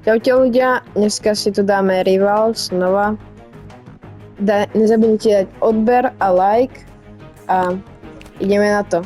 Čaute ľudia, dneska si tu dáme Rivals znova. Nezabudnite dať odber a like a ideme na to.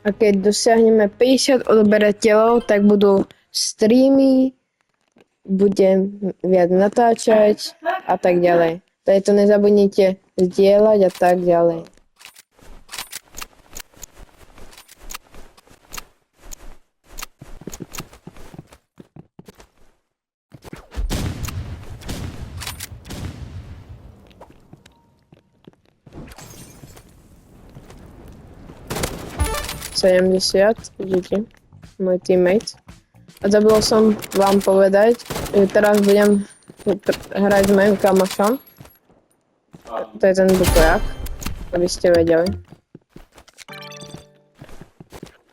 A keď dosiahneme 50 odberateľov, tak budú streamy, budem viac natáčať a tak ďalej. Preto nezabudnite zdieľať a tak ďalej. Vidíte, môj teammate. A zabudol som vám povedať, že teraz budem hrať s mojim kamošom. To je ten bukojak, aby ste vedeli.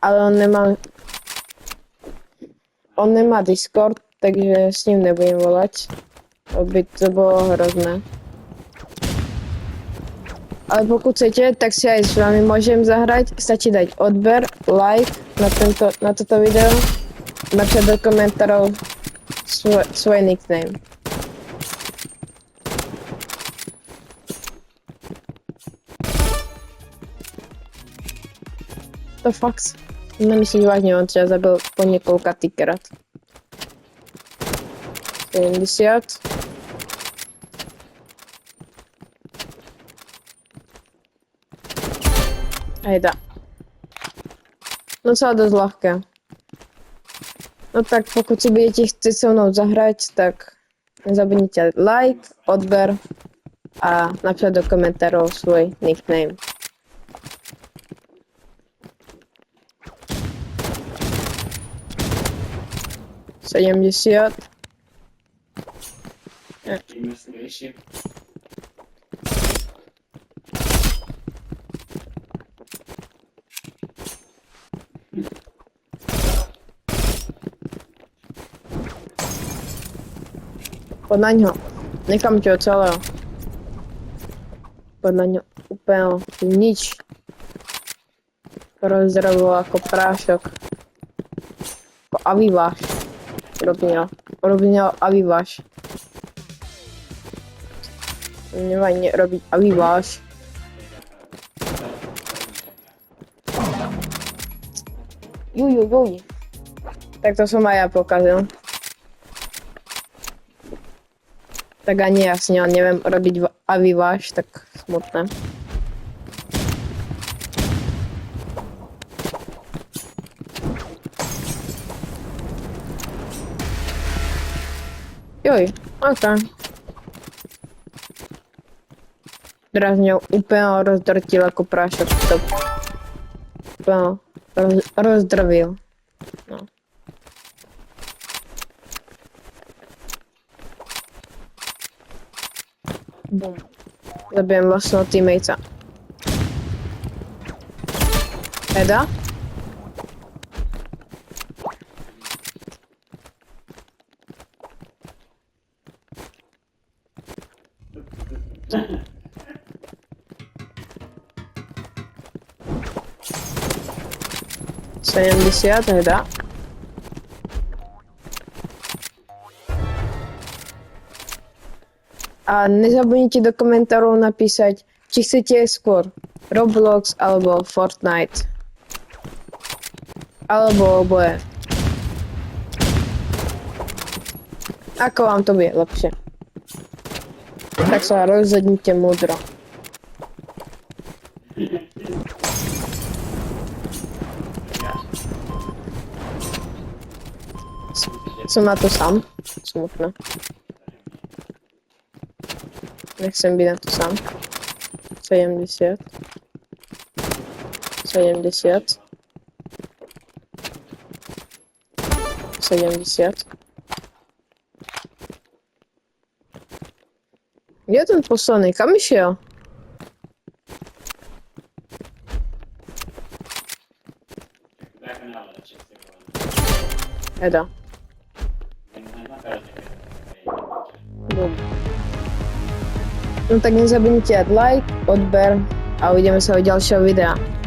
Ale on nemá Discord, takže s ním nebudem volať. To bolo hrozné. Ale pokud chcete, tak si aj s vami môžem zahrať. Stačí dať odber, like na toto video, napísať do komentárov svoj nickname. To fakt, nemyslíš vážne, on ťa zabil po niekoľkatýkrát. 70. Hejda. No sa dosť ľahké. No tak pokud si budete chcieť so mnou zahrať, tak nezabudnite like, odber a napísať do komentárov svoj nickname. Sedemdesiat. Poď na ňo. Nechám ťa celého. Poď na ňo. Úplne nič. Rozdrobil ako prášok. Ako aviváš. Robí aviváš. Nevadí robiť aviváš. Juj. Tak to som aj ja pokazil. Tak ani jasne, neviem robiť aviváž, tak smutné. Joj, ok. Teraz mňa úplne rozdrtil ako prášok. Úplne rozdrvil. No. Bum. Zabijem vlastného teammatesa. Eda? Sedemdesiat, Eda. A nezabudnite do komentárov napísať, či chcete skôr Roblox alebo Fortnite. Alebo oboje. Ako vám to bude lepšie. Tak sa rozhodnite múdro. Som na to sám. Smutné. Nechcem byť na to sám. 70. 70. Kde je ten posledný? Kam išiel? Eda. No tak nezabudnite dať like, odber a uvidíme sa u ďalšieho videa.